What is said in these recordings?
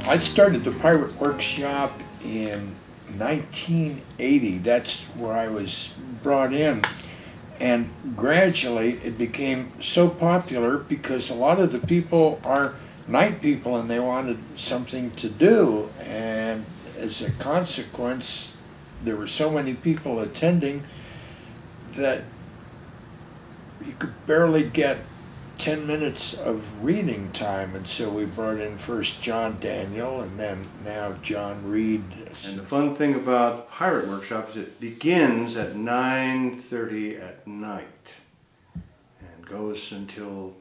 I started the Pirate Workshop in 1980. That's where I was brought in. And gradually it became so popular because a lot of the people are night people and they wanted something to do. And as a consequence, there were so many people attending that you could barely get 10 minutes of reading time, and so we brought in first John Daniel and then now John Reed. And the fun thing about Pirate Workshop is it begins at 9:30 at night and goes until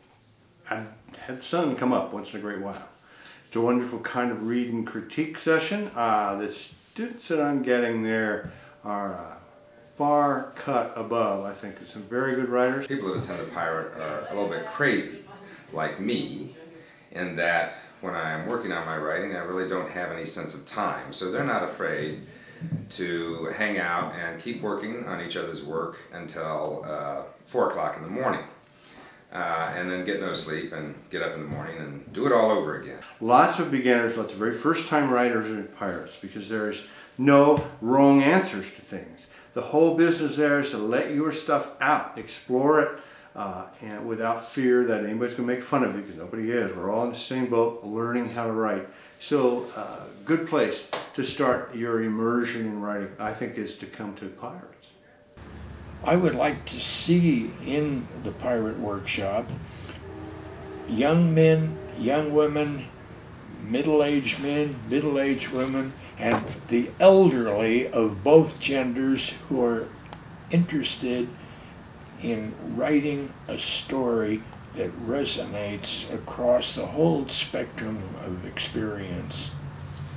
I've had sun come up once in a great while. It's a wonderful kind of read and critique session. The students that I'm getting there are far cut above, I think, some very good writers. People that attend a Pirate are a little bit crazy, like me, in that when I'm working on my writing, I really don't have any sense of time. So they're not afraid to hang out and keep working on each other's work until 4 o'clock in the morning. And then get no sleep and get up in the morning and do it all over again. Lots of beginners, lots of very first-time writers are pirates because there's no wrong answers to things. The whole business there is to let your stuff out, explore it, and without fear that anybody's going to make fun of you, because nobody is. We're all in the same boat, learning how to write. So, good place to start your immersion in writing, I think, is to come to Pirates. I would like to see in the Pirate Workshop young men, young women, middle-aged men, middle-aged women, and the elderly of both genders who are interested in writing a story that resonates across the whole spectrum of experience.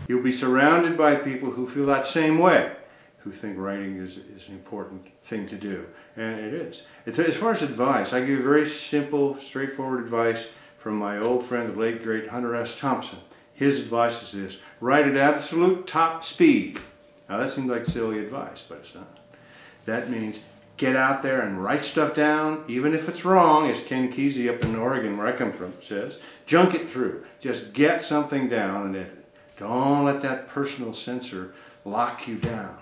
You'll be surrounded by people who feel that same way, who think writing is an important thing to do, and it is. As far as advice, I give very simple, straightforward advice from my old friend, the late, great Hunter S. Thompson. His advice is this: write at absolute top speed. Now that seems like silly advice, but it's not. That means get out there and write stuff down, even if it's wrong, as Ken Kesey up in Oregon, where I come from, says. Junk it through. Just get something down and edit it. Don't let that personal censor lock you down.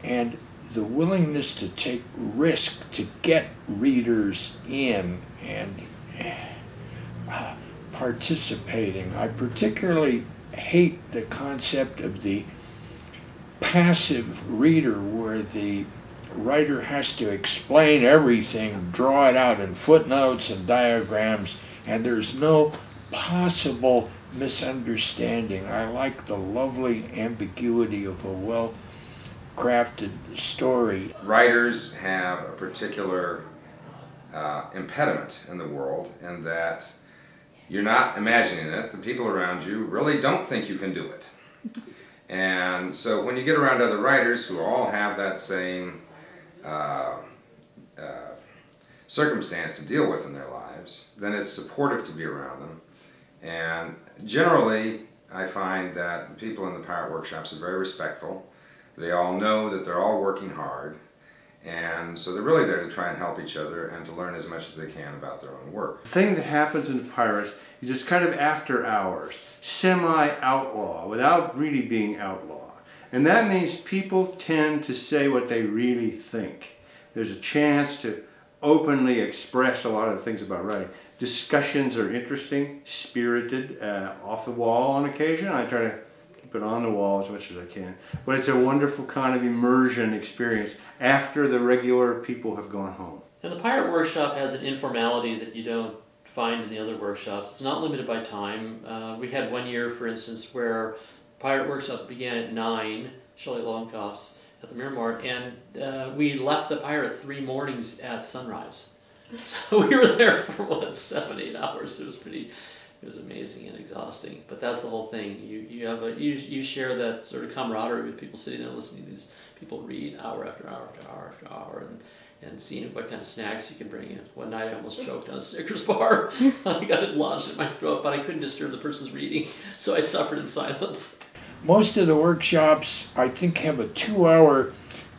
And the willingness to take risk to get readers in and participating. I particularly hate the concept of the passive reader where the writer has to explain everything, draw it out in footnotes and diagrams, and there's no possible misunderstanding. I like the lovely ambiguity of a well-crafted story. Writers have a particular impediment in the world, in that you're not imagining it. The people around you really don't think you can do it. And so when you get around other writers who all have that same circumstance to deal with in their lives, then it's supportive to be around them. And generally, I find that the people in the Pirate Workshops are very respectful. They all know that they're all working hard, and so they're really there to try and help each other and to learn as much as they can about their own work. The thing that happens in the Pirates is it's kind of after hours, semi-outlaw, without really being outlaw. And that means people tend to say what they really think. There's a chance to openly express a lot of things about writing. Discussions are interesting, spirited, off the wall on occasion. I try to keep it on the wall as much as I can. But it's a wonderful kind of immersion experience after the regular people have gone home. And the Pirate Workshop has an informality that you don't find in the other workshops. It's not limited by time. We had one year, for instance, where Pirate Workshop began at 9, Shelly Lowenkopf's at the Miramar, and we left the Pirate 3 mornings at sunrise. So we were there for, what, 7-8 hours. It was amazing and exhausting. But that's the whole thing. You share that sort of camaraderie with people sitting there listening to these people read hour after hour after hour after hour, and seeing what kind of snacks you can bring in. One night I almost choked on a Snickers bar. I got it lodged in my throat, but I couldn't disturb the person's reading, so I suffered in silence. Most of the workshops, I think, have a 2-hour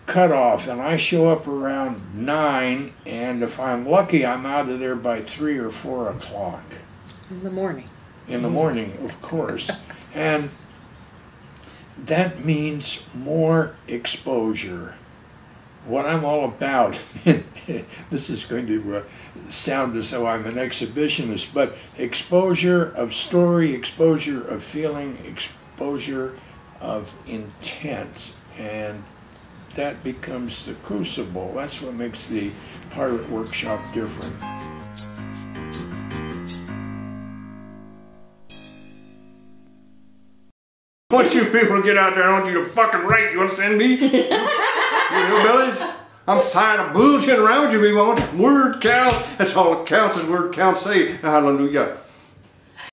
cutoff, and I show up around 9, and if I'm lucky, I'm out of there by 3 or 4 o'clock. In the morning. In the morning, of course. And that means more exposure. What I'm all about, this is going to sound as though I'm an exhibitionist, but exposure of story, exposure of feeling, exposure of intent, and that becomes the crucible. That's what makes the pilot workshop different. Once you people get out there, I want you to fucking write, you understand me? You hillbillies? I'm tired of bullshitting around with you people. I want word count. That's all that counts is word count. Say hallelujah.